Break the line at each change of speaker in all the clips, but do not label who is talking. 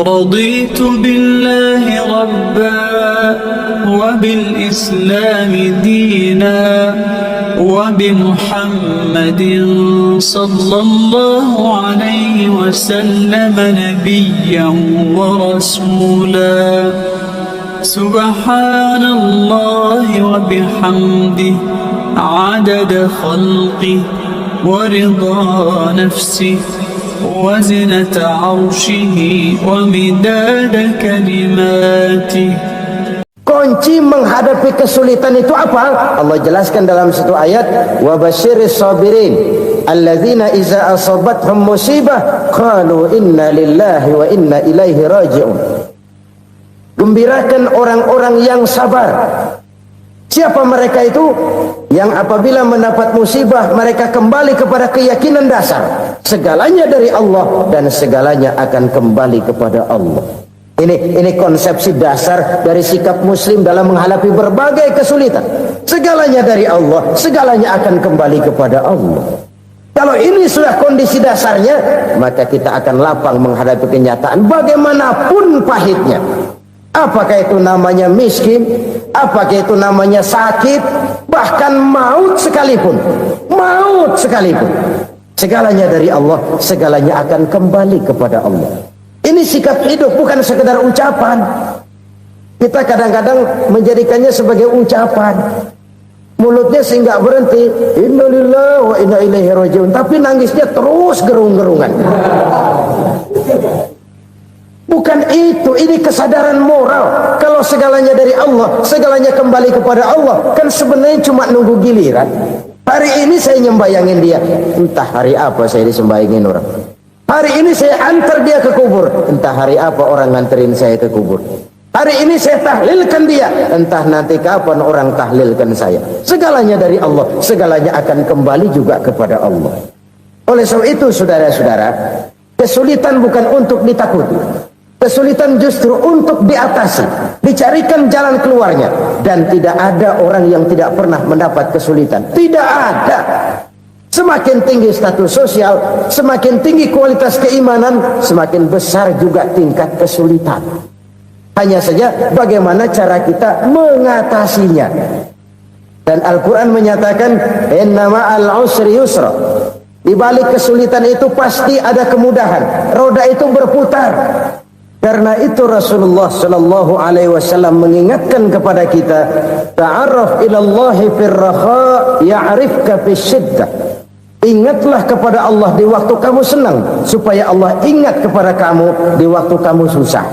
رضيت بالله ربا وبالإسلام دينا وبمحمد صلى الله عليه وسلم نبيا ورسولا سبحان الله وبحمده عدد خلقه ورضا نفسه وزنة عرشه ومداد كلماته.
Kunci menghadapi kesulitan itu apa? Allah jelaskan dalam satu ayat, wa basyiris sabirin alladzina iza asabathum musibah qalu inna lillahi wa inna ilaihi raji'un. Gembirakan orang-orang yang sabar. Siapa mereka itu? Yang apabila mendapat musibah mereka kembali kepada keyakinan dasar segalanya dari Allah dan segalanya akan kembali kepada Allah. Ini konsepsi dasar dari sikap muslim dalam menghadapi berbagai kesulitan. Segalanya dari Allah, segalanya akan kembali kepada Allah. Kalau ini sudah kondisi dasarnya, maka kita akan lapang menghadapi kenyataan bagaimanapun pahitnya. Apakah itu namanya miskin, apakah itu namanya sakit, bahkan maut sekalipun. Maut sekalipun. Segalanya dari Allah, segalanya akan kembali kepada Allah. Ini sikap hidup, bukan sekedar ucapan. Kita kadang-kadang menjadikannya sebagai ucapan. Mulutnya sehingga berhenti, innalillahi wa inna ilaihi raji'un, tapi nangisnya terus gerung-gerungan. Bukan itu, ini kesadaran moral. Kalau segalanya dari Allah, segalanya kembali kepada Allah, kan sebenarnya cuma nunggu giliran. Hari ini saya nyembayangin dia, entah hari apa saya disembayangin orang. Hari ini saya antar dia ke kubur, entah hari apa orang nganterin saya ke kubur. Hari ini saya tahlilkan dia, entah nanti kapan orang tahlilkan saya. Segalanya dari Allah, segalanya akan kembali juga kepada Allah. Oleh sebab itu saudara-saudara, kesulitan bukan untuk ditakuti. Kesulitan justru untuk diatasi, dicarikan jalan keluarnya. Dan tidak ada orang yang tidak pernah mendapat kesulitan. Tidak ada. Semakin tinggi status sosial, semakin tinggi kualitas keimanan, semakin besar juga tingkat kesulitan. Hanya saja bagaimana cara kita mengatasinya. Dan Al-Quran menyatakan, inna ma'al usri yusra. Di balik kesulitan itu pasti ada kemudahan. Roda itu berputar. Karena itu Rasulullah sallallahu alaihi wasallam mengingatkan kepada kita, ta'arraf ilallahi firraha ya'rifka fisyiddah. Ingatlah kepada Allah di waktu kamu senang, supaya Allah ingat kepada kamu di waktu kamu susah.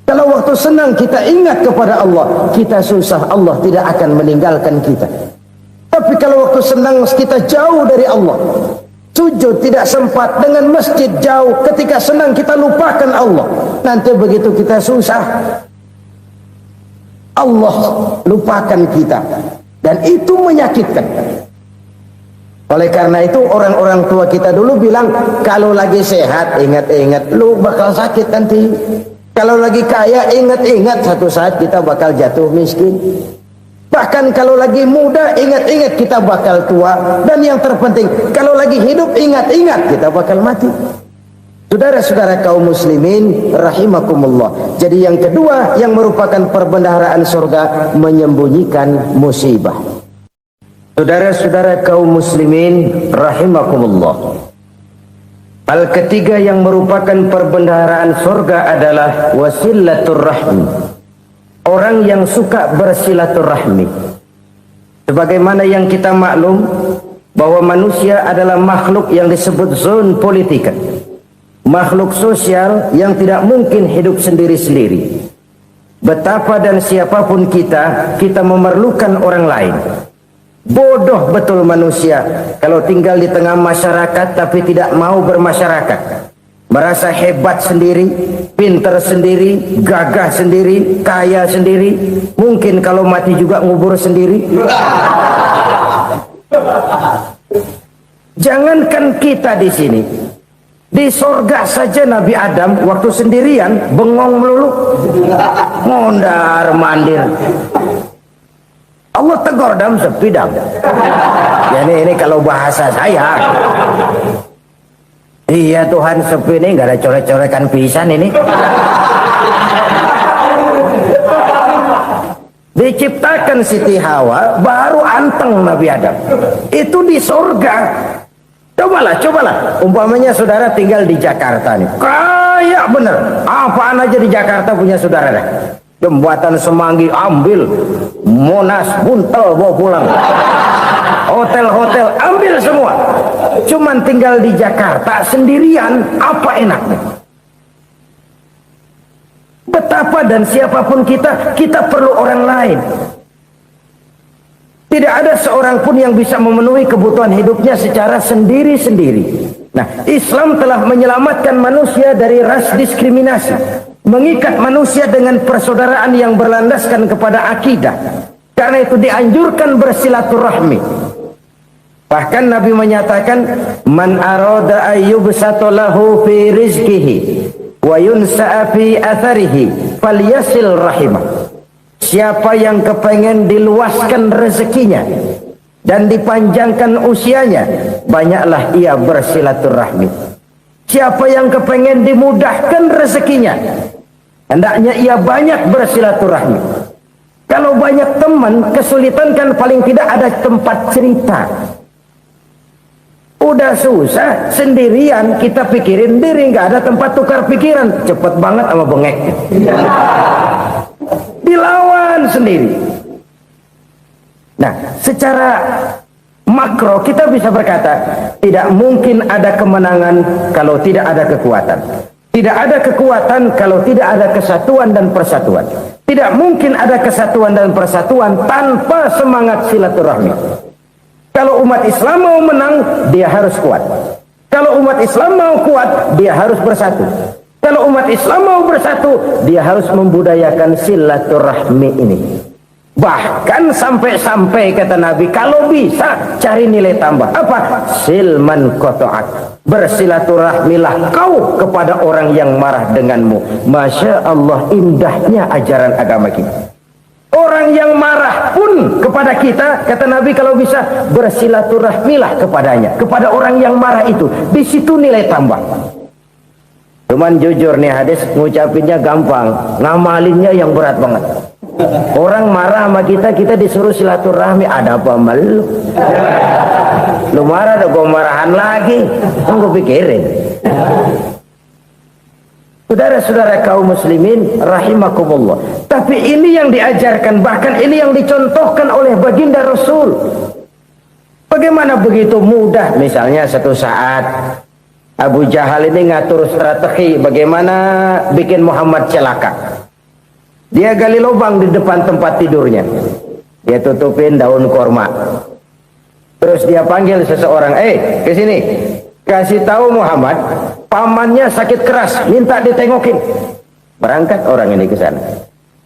Kalau waktu senang kita ingat kepada Allah, kita susah, Allah tidak akan meninggalkan kita. Tapi kalau waktu senang kita jauh dari Allah, sujud tidak sempat, dengan masjid jauh, ketika senang kita lupakan Allah. Nanti begitu kita susah, Allah lupakan kita. Dan itu menyakitkan. Oleh karena itu orang-orang tua kita dulu bilang, kalau lagi sehat ingat-ingat lu bakal sakit nanti. Kalau lagi kaya ingat-ingat satu saat kita bakal jatuh miskin. Bahkan kalau lagi muda ingat-ingat kita bakal tua. Dan yang terpenting, kalau lagi hidup ingat-ingat kita bakal mati. Saudara-saudara kaum muslimin rahimakumullah. Jadi yang kedua yang merupakan perbendaharaan surga, menyembunyikan musibah. Saudara-saudara kaum muslimin rahimakumullah. Hal ketiga yang merupakan perbendaharaan surga adalah wasilatur rahmi. Orang yang suka bersilaturahmi. Sebagaimana yang kita maklum bahwa manusia adalah makhluk yang disebut zon politika. Makhluk sosial yang tidak mungkin hidup sendiri-sendiri. Betapa dan siapapun kita memerlukan orang lain. Bodoh betul manusia kalau tinggal di tengah masyarakat tapi tidak mau bermasyarakat. Merasa hebat sendiri, pintar sendiri, gagah sendiri, kaya sendiri. Mungkin kalau mati juga ngubur sendiri. Jangankan kita di sini, di sorga saja Nabi Adam waktu sendirian bengong melulu, mondar mandir. Allah tegur dam sepi dam. Ya ini kalau bahasa saya. Iya Tuhan, sepi nih, nggak ada coret-corekan pisan ini. Diciptakan Siti Hawa, baru anteng Nabi Adam. Itu di surga. Cobalah. Umpamanya saudara tinggal di Jakarta nih. Kayak bener. Apaan aja di Jakarta punya saudara dah. Jembatan Semanggi ambil. Monas, Buntel bawa pulang. Hotel-hotel ambil semua. Cuman tinggal di Jakarta sendirian, apa enaknya? Betapa dan siapapun kita perlu orang lain. Tidak ada seorang pun yang bisa memenuhi kebutuhan hidupnya secara sendiri-sendiri. Nah, Islam telah menyelamatkan manusia dari ras diskriminasi, mengikat manusia dengan persaudaraan yang berlandaskan kepada akidah. Karena itu dianjurkan bersilaturahmi. Bahkan Nabi menyatakan, man arada ayyubsata lahu fi rizqihi wa yunsa'a fi atharihi falyasil rahimah. Siapa yang kepengen diluaskan rezekinya dan dipanjangkan usianya, banyaklah ia bersilaturahmi. Siapa yang kepengen dimudahkan rezekinya, hendaknya ia banyak bersilaturahmi. Kalau banyak teman, kesulitan kan paling tidak ada tempat cerita. Udah susah sendirian, kita pikirin diri, nggak ada tempat tukar pikiran. Cepet banget sama bengek. Dilawan sendiri. Nah, secara makro kita bisa berkata, tidak mungkin ada kemenangan kalau tidak ada kekuatan. Tidak ada kekuatan kalau tidak ada kesatuan dan persatuan. Tidak mungkin ada kesatuan dan persatuan tanpa semangat silaturahmi. Kalau umat Islam mau menang, dia harus kuat. Kalau umat Islam mau kuat, dia harus bersatu. Kalau umat Islam mau bersatu, dia harus membudayakan silaturahmi ini. Bahkan sampai-sampai kata Nabi, kalau bisa cari nilai tambah. Apa? Silman qata'ak. Bersilaturahmilah kau kepada orang yang marah denganmu. Masya Allah, indahnya ajaran agama kita. Orang yang marah pun kepada kita, kata Nabi, kalau bisa bersilaturahmilah kepadanya, kepada orang yang marah itu. Di situ nilai tambah. Cuman jujur nih hadis, ngucapinnya gampang, ngamalinnya yang berat banget. Orang marah sama kita, kita disuruh silaturahmi, ada apa malu? Lu marah, ada gua marahan lagi, tunggu pikirin. Saudara-saudara kaum muslimin rahimakumullah. Tapi ini yang diajarkan, bahkan ini yang dicontohkan oleh baginda Rasul. Bagaimana begitu mudah, misalnya satu saat Abu Jahal ini ngatur strategi bagaimana bikin Muhammad celaka. Dia gali lubang di depan tempat tidurnya. Dia tutupin daun korma. Terus dia panggil seseorang, ke sini. Kasih tahu Muhammad, pamannya sakit keras, minta ditengokin. Berangkat orang ini ke sana.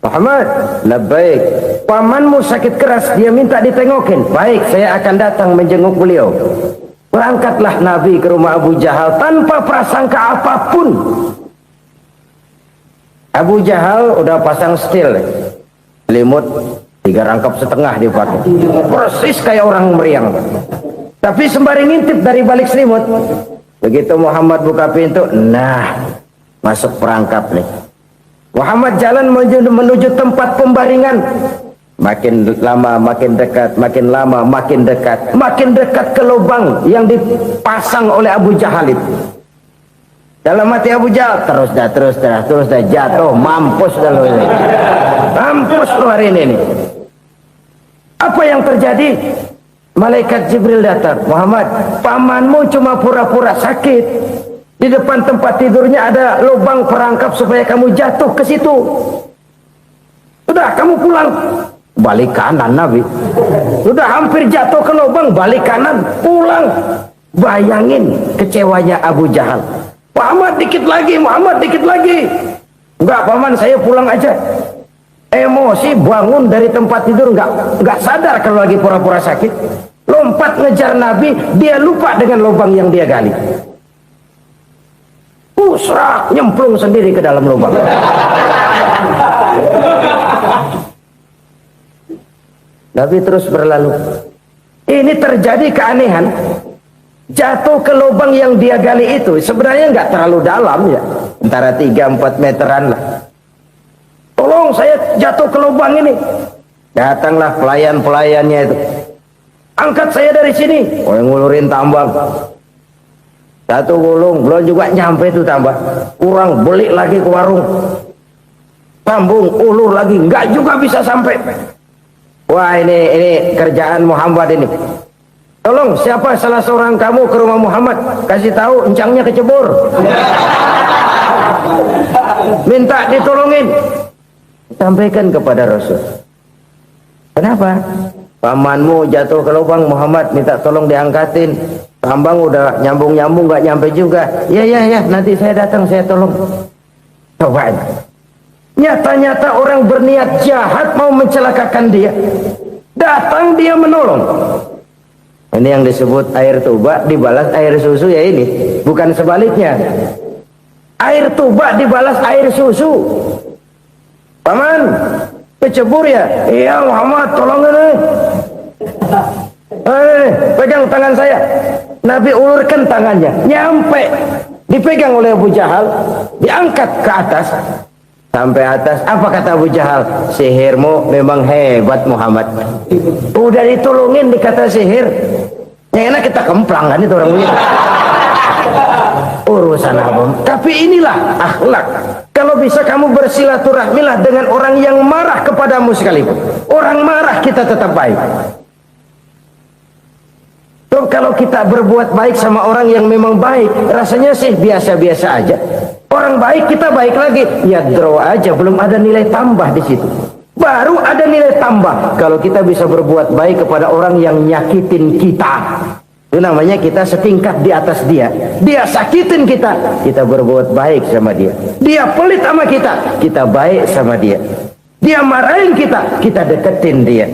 Muhammad, labbaik. Pamanmu sakit keras, dia minta ditengokin. Baik, saya akan datang menjenguk beliau. Berangkatlah Nabi ke rumah Abu Jahal tanpa prasangka apapun. Abu Jahal udah pasang setil, selimut 3 rangkap setengah dipakai, persis kayak orang meriang. Tapi sembari ngintip dari balik selimut, begitu Muhammad buka pintu, nah masuk perangkap nih. Muhammad jalan menuju tempat pembaringan. Makin lama makin dekat, makin lama makin dekat, makin dekat ke lubang yang dipasang oleh Abu Jahal itu. Dalam hati Abu Jahal, terus dah jatuh, mampus dah lo ini. Mampus lo hari ini. Apa yang terjadi? Malaikat Jibril datang. Muhammad, pamanmu cuma pura-pura sakit. Di depan tempat tidurnya ada lubang perangkap supaya kamu jatuh ke situ. Sudah, kamu pulang. Balik kanan Nabi. Sudah hampir jatuh ke lubang, balik kanan, pulang. Bayangin kecewanya Abu Jahal. Muhammad dikit lagi, Muhammad dikit lagi. Enggak, paman, saya pulang aja. Emosi, bangun dari tempat tidur, enggak sadar kalau lagi pura-pura sakit. Lompat ngejar Nabi, dia lupa dengan lubang yang dia gali. Pusrak, nyemplung sendiri ke dalam lubang. Nabi terus berlalu. Ini terjadi keanehan. jatuh ke lubang yang dia gali itu sebenarnya nggak terlalu dalam ya, antara 3-4 meteran lah. Tolong saya jatuh ke lubang ini. Datanglah pelayan-pelayannya itu, angkat saya dari sini. Oh, yang ngulurin tambang. Satu gulung belum juga nyampe itu tambah, kurang beli lagi ke warung, sambung ulur lagi nggak juga bisa sampai. Wah, ini kerjaan Muhammad ini. Tolong siapa salah seorang kamu ke rumah Muhammad, kasih tahu encangnya kecebur. Minta ditolongin. Sampaikan kepada Rasul. Kenapa? Pamanmu jatuh ke lubang, Muhammad minta tolong diangkatin. Tambang udah nyambung-nyambung nggak nyampe juga. Ya nanti saya datang, saya tolong. Coba aja. Nyata-nyata orang berniat jahat mau mencelakakan dia, datang dia menolong. Ini yang disebut air tuba dibalas air susu ya, ini bukan sebaliknya. Air tuba dibalas air susu. Paman kecebur ya? Iya Muhammad, tolong ini. Pegang tangan saya. Nabi ulurkan tangannya, nyampe, dipegang oleh Abu Jahal, diangkat ke atas. Sampai atas, apa kata Abu Jahal? Sihirmu memang hebat Muhammad. Udah ditolongin dikata sihir. Yang enak kita kemplang kan itu orang begitu. Urusan apa? Tapi inilah akhlak. Kalau bisa kamu bersilaturahmilah dengan orang yang marah kepadamu sekalipun. Orang marah kita tetap baik. So, kalau kita berbuat baik sama orang yang memang baik, rasanya sih biasa-biasa aja. Orang baik kita baik lagi, ya draw aja, belum ada nilai tambah di situ. Baru ada nilai tambah kalau kita bisa berbuat baik kepada orang yang nyakitin kita. Itu namanya kita setingkat di atas dia. Dia sakitin kita, kita berbuat baik sama dia. Dia pelit sama kita, kita baik sama dia. Dia marahin kita, kita deketin dia.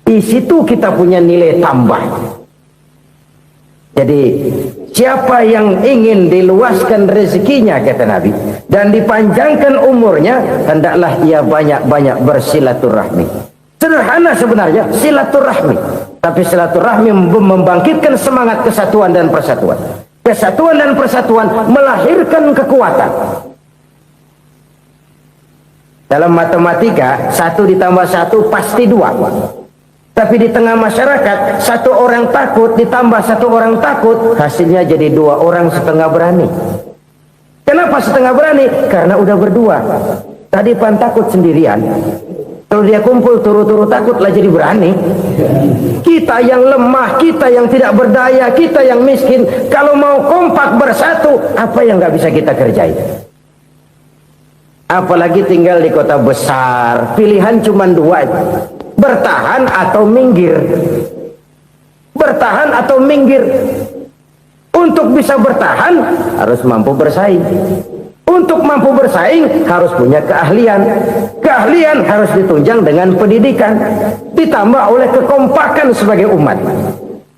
Di situ kita punya nilai tambah. Jadi siapa yang ingin diluaskan rezekinya, kata Nabi, dan dipanjangkan umurnya, hendaklah ia banyak-banyak bersilaturahmi. Sederhana sebenarnya silaturahmi, tapi silaturahmi membangkitkan semangat kesatuan dan persatuan. Kesatuan dan persatuan melahirkan kekuatan. Dalam matematika 1 ditambah 1 pasti 2. Tapi di tengah masyarakat, 1 orang takut ditambah 1 orang takut, hasilnya jadi 2 orang setengah berani. Kenapa setengah berani? Karena udah berdua. Tadi pan takut sendirian. Kalau dia kumpul turu-turu takutlah jadi berani. Kita yang lemah, kita yang tidak berdaya, kita yang miskin, kalau mau kompak bersatu, apa yang nggak bisa kita kerjain? Apalagi tinggal di kota besar, pilihan cuma 2. Bertahan atau minggir. Bertahan atau minggir. Untuk bisa bertahan harus mampu bersaing. Untuk mampu bersaing harus punya keahlian. Keahlian harus ditunjang dengan pendidikan, ditambah oleh kekompakan sebagai umat.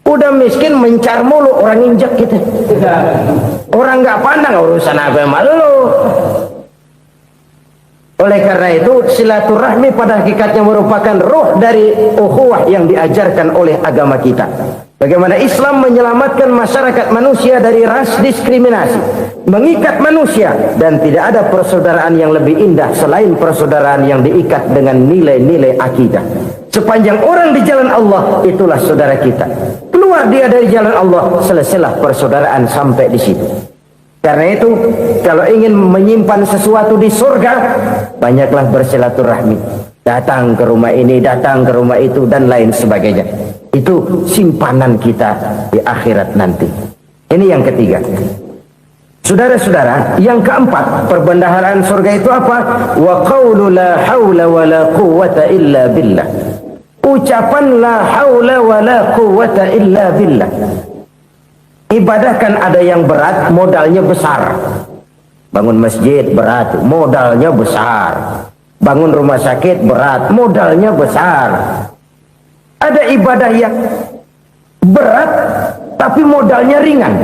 Udah miskin mencar mulu, orang injek gitu. Orang nggak pandang urusan apa malu. Oleh karena itu silaturahmi pada hakikatnya merupakan roh dari ukhuwah yang diajarkan oleh agama kita. Bagaimana Islam menyelamatkan masyarakat manusia dari ras diskriminasi, mengikat manusia, dan tidak ada persaudaraan yang lebih indah selain persaudaraan yang diikat dengan nilai-nilai akidah. Sepanjang orang di jalan Allah, itulah saudara kita. Keluar dia dari jalan Allah, selesailah persaudaraan sampai di situ. Karena itu, kalau ingin menyimpan sesuatu di surga, banyaklah bersilaturahmi. Datang ke rumah ini, datang ke rumah itu, dan lain sebagainya. Itu simpanan kita di akhirat nanti. Ini yang ketiga. Saudara-saudara, yang keempat, perbendaharaan surga itu apa? Wa qawlu la hawla wa la quwwata illa billah. Ucapan la hawla wa la quwwata illa billah. Ibadah kan ada yang berat, modalnya besar. Bangun masjid berat, modalnya besar. Bangun rumah sakit berat, modalnya besar. Ada ibadah yang berat, tapi modalnya ringan.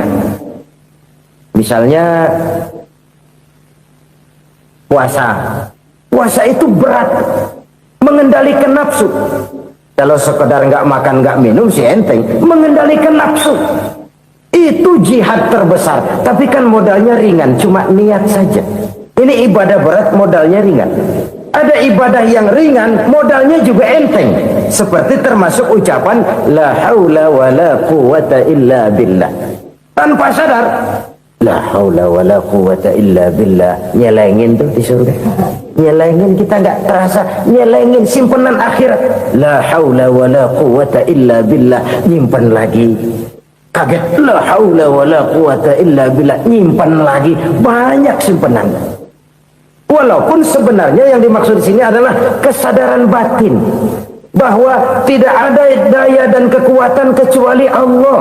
Misalnya puasa. Puasa itu berat, mengendalikan nafsu. Kalau sekedar nggak makan nggak minum sih enteng, mengendalikan nafsu. Itu jihad terbesar. Tapi kan modalnya ringan, cuma niat saja. Ini ibadah berat, modalnya ringan. Ada ibadah yang ringan, modalnya juga enteng. Seperti termasuk ucapan la haula wa la quwata illa billah. Tanpa sadar, la haula wa la quwata illa billah. Nyelengin tuh di surga. Nyelengin, kita nggak terasa. Nyelengin simpenan akhirat. La haula wa la quwata illa billah. Nyimpan lagi. Kaget, la haula wa la quwata illa billah. Nyimpan lagi. Banyak simpenan. Walaupun sebenarnya yang dimaksud di sini adalah kesadaran batin bahwa tidak ada daya dan kekuatan kecuali Allah.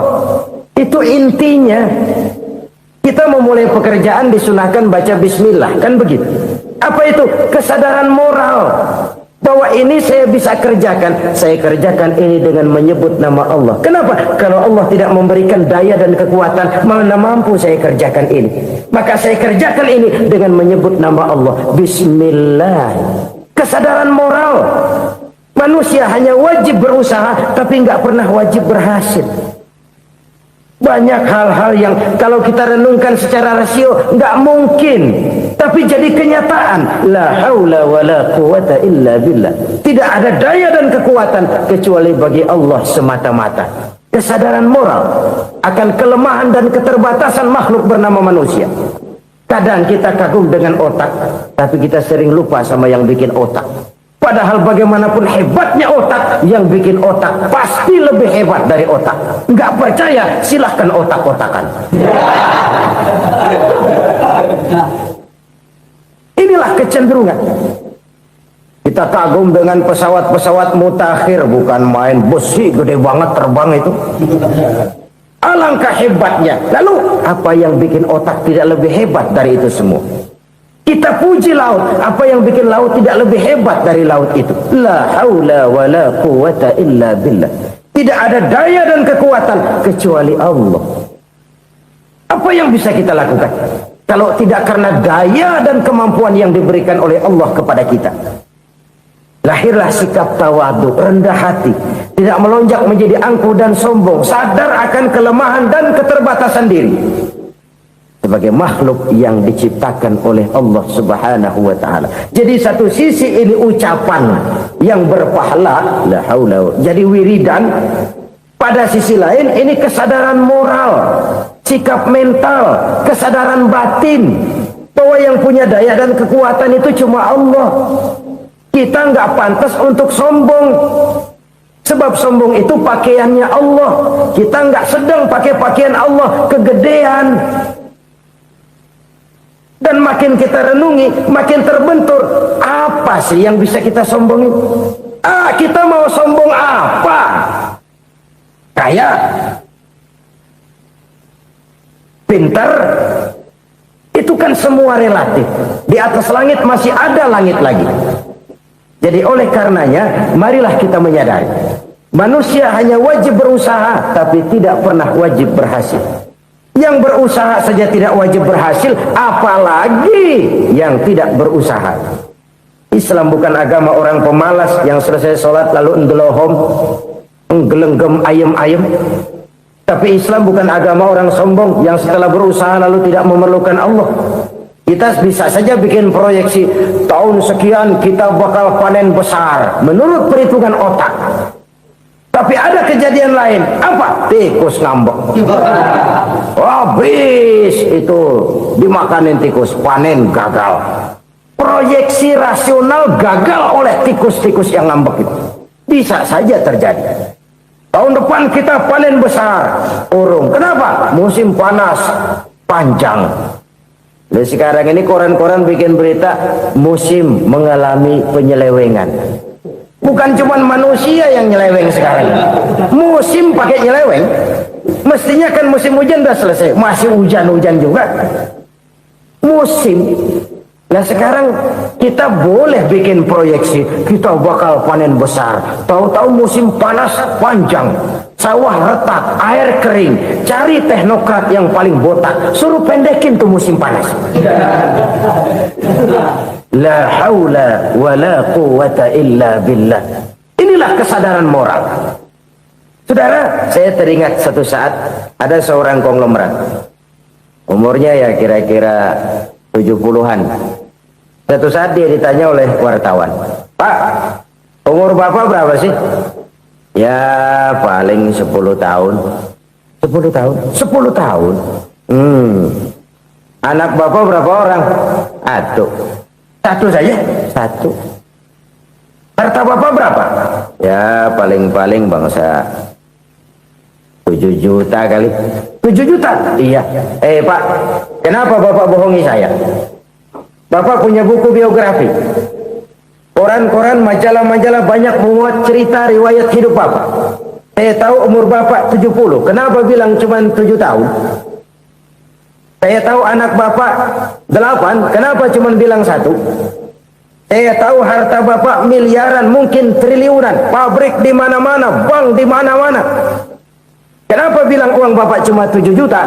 Itu intinya. Kita memulai pekerjaan disunahkan baca bismillah, kan begitu? Apa itu? Kesadaran moral bahwa ini saya bisa kerjakan. Saya kerjakan ini dengan menyebut nama Allah. Kenapa? Kalau Allah tidak memberikan daya dan kekuatan, mana mampu saya kerjakan ini. Maka saya kerjakan ini dengan menyebut nama Allah. Bismillah. Kesadaran moral. Manusia hanya wajib berusaha, tapi nggak pernah wajib berhasil. Banyak hal-hal yang kalau kita renungkan secara rasio nggak mungkin, tapi jadi kenyataan. La haula wa la quwata illa billah. Tidak ada daya dan kekuatan kecuali bagi Allah semata-mata. Kesadaran moral akan kelemahan dan keterbatasan makhluk bernama manusia. Kadang kita kagum dengan otak, tapi kita sering lupa sama yang bikin otak. Padahal bagaimanapun hebatnya otak, yang bikin otak pasti lebih hebat dari otak. Nggak percaya, silahkan otak-otakan. Inilah kecenderungan. Kita kagum dengan pesawat-pesawat mutakhir, bukan main besi gede banget terbang itu. Alangkah hebatnya. Lalu apa yang bikin otak tidak lebih hebat dari itu semua? Kita puji laut, apa yang bikin laut tidak lebih hebat dari laut itu? La haula wa la quwata illa billah. Tidak ada daya dan kekuatan kecuali Allah. Apa yang bisa kita lakukan kalau tidak karena daya dan kemampuan yang diberikan oleh Allah kepada kita? Lahirlah sikap tawadu, rendah hati, tidak melonjak menjadi angkuh dan sombong, sadar akan kelemahan dan keterbatasan diri. Sebagai makhluk yang diciptakan oleh Allah Subhanahu wa ta'ala. Jadi satu sisi ini ucapan yang berpahala, la haula, jadi wiridan. Pada sisi lain ini kesadaran moral, sikap mental, kesadaran batin bahwa yang punya daya dan kekuatan itu cuma Allah. Kita nggak pantas untuk sombong, sebab sombong itu pakaiannya Allah. Kita nggak sedang pakai pakaian Allah, kegedean. Dan makin kita renungi, makin terbentur. Apa sih yang bisa kita sombongin? Kita mau sombong apa? Kaya? Pintar? Itu kan semua relatif. Di atas langit masih ada langit lagi. Jadi oleh karenanya, marilah kita menyadari. Manusia hanya wajib berusaha, tapi tidak pernah wajib berhasil. Yang berusaha saja tidak wajib berhasil, apalagi yang tidak berusaha. Islam bukan agama orang pemalas yang selesai sholat lalu endelohom, nggelenggem ayem-ayem. Tapi Islam bukan agama orang sombong yang setelah berusaha lalu tidak memerlukan Allah. Kita bisa saja bikin proyeksi, tahun sekian kita bakal panen besar menurut perhitungan otak. Tapi ada kejadian lain. Apa? Tikus ngambek. Habis itu dimakanin tikus, panen gagal. Proyeksi rasional gagal oleh tikus-tikus yang ngambek itu. Bisa saja terjadi. Tahun depan kita panen besar, urung. Kenapa? Musim panas panjang. Dan sekarang ini koran-koran bikin berita musim mengalami penyelewengan. Bukan cuma manusia yang nyeleweng sekarang. Musim pakai nyeleweng. Mestinya kan musim hujan udah selesai, masih hujan-hujan juga. Musim. Nah sekarang kita boleh bikin proyeksi, kita bakal panen besar. Tahu-tahu musim panas panjang, sawah retak, air kering. Cari teknokrat yang paling botak, suruh pendekin tuh musim panas. La haula wa la quwata illa billah. Inilah kesadaran moral. Saudara, saya teringat satu saat ada seorang konglomerat. Umurnya ya kira-kira 70-an. Satu saat dia ditanya oleh wartawan, "Pak, umur Bapak berapa sih?" "Ya paling 10 tahun." 10 tahun? 10 tahun? Anak Bapak berapa orang? Satu saja? Satu. Harta Bapak berapa? Ya paling-paling bangsa 7 juta kali. 7 juta? Iya. Pak, kenapa Bapak bohongi saya? Bapak punya buku biografi, koran-koran, majalah-majalah banyak memuat cerita riwayat hidup Bapak. Saya tahu umur Bapak 70. Kenapa bilang cuma 7 tahun? Saya tahu anak Bapak 8. Kenapa cuma bilang 1? Saya tahu harta Bapak miliaran, mungkin triliunan, pabrik di mana-mana, bank di mana-mana. Kenapa bilang uang Bapak cuma 7 juta?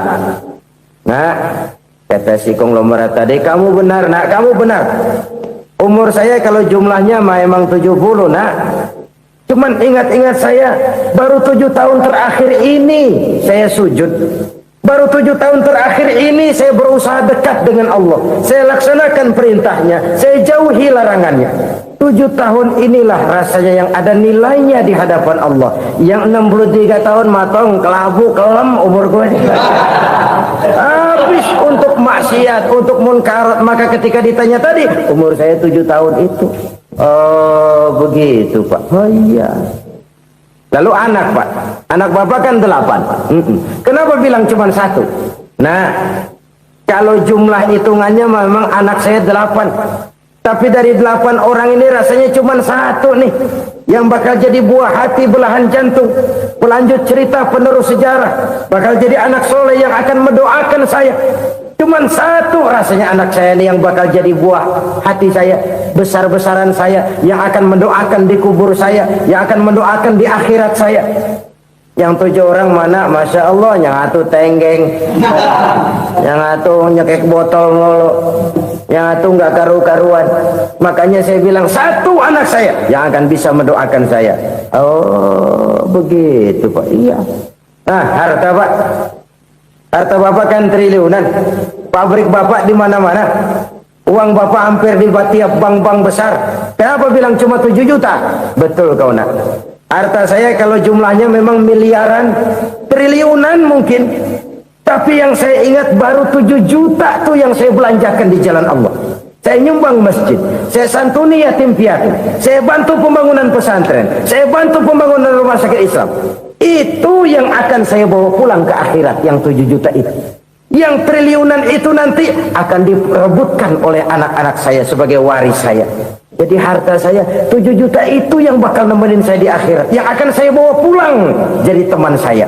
Nah, kata si konglomerat tadi, "Kamu benar, Nak, kamu benar. Umur saya kalau jumlahnya memang 70, Nak. Cuman ingat-ingat saya, baru 7 tahun terakhir ini saya sujud. Baru 7 tahun terakhir ini saya berusaha dekat dengan Allah. Saya laksanakan perintahnya, saya jauhi larangannya. 7 tahun inilah rasanya yang ada nilainya di hadapan Allah. Yang 63 tahun matong, kelabu, kelem umur gue. Habis untuk maksiat, untuk munkarat. Maka ketika ditanya tadi, umur saya 7 tahun itu. Oh begitu Pak. Oh iya. Lalu anak Pak, anak Bapak kan 8. Kenapa bilang cuma 1? Nah, kalau jumlah hitungannya memang anak saya 8. Tapi dari 8 orang ini rasanya cuma 1 nih yang bakal jadi buah hati, belahan jantung, pelanjut cerita, penerus sejarah, bakal jadi anak soleh yang akan mendoakan saya. Cuman 1 rasanya anak saya ini yang bakal jadi buah hati saya, besar-besaran saya, yang akan mendoakan di kubur saya, yang akan mendoakan di akhirat saya. Yang 7 orang mana, Masya Allah, yang 1 tenggeng, yang 1 nyekek botol mulu, yang 1 nggak karu-karuan. Makanya saya bilang 1 anak saya yang akan bisa mendoakan saya. Oh begitu Pak. Iya. Nah, harta Pak, harta Bapak kan triliunan, pabrik Bapak di mana-mana, uang Bapak hampir di tiap bank-bank besar. Kenapa bilang cuma 7 juta? Betul kau Nak. Harta saya kalau jumlahnya memang miliaran, triliunan mungkin. Tapi yang saya ingat baru 7 juta tuh yang saya belanjakan di jalan Allah. Saya nyumbang masjid, saya santuni yatim piatu, saya bantu pembangunan pesantren, saya bantu pembangunan rumah sakit Islam. Itu yang akan saya bawa pulang ke akhirat, yang 7 juta itu. Yang triliunan itu nanti akan diperebutkan oleh anak-anak saya sebagai waris saya. Jadi harta saya 7 juta itu yang bakal nemenin saya di akhirat, yang akan saya bawa pulang jadi teman saya.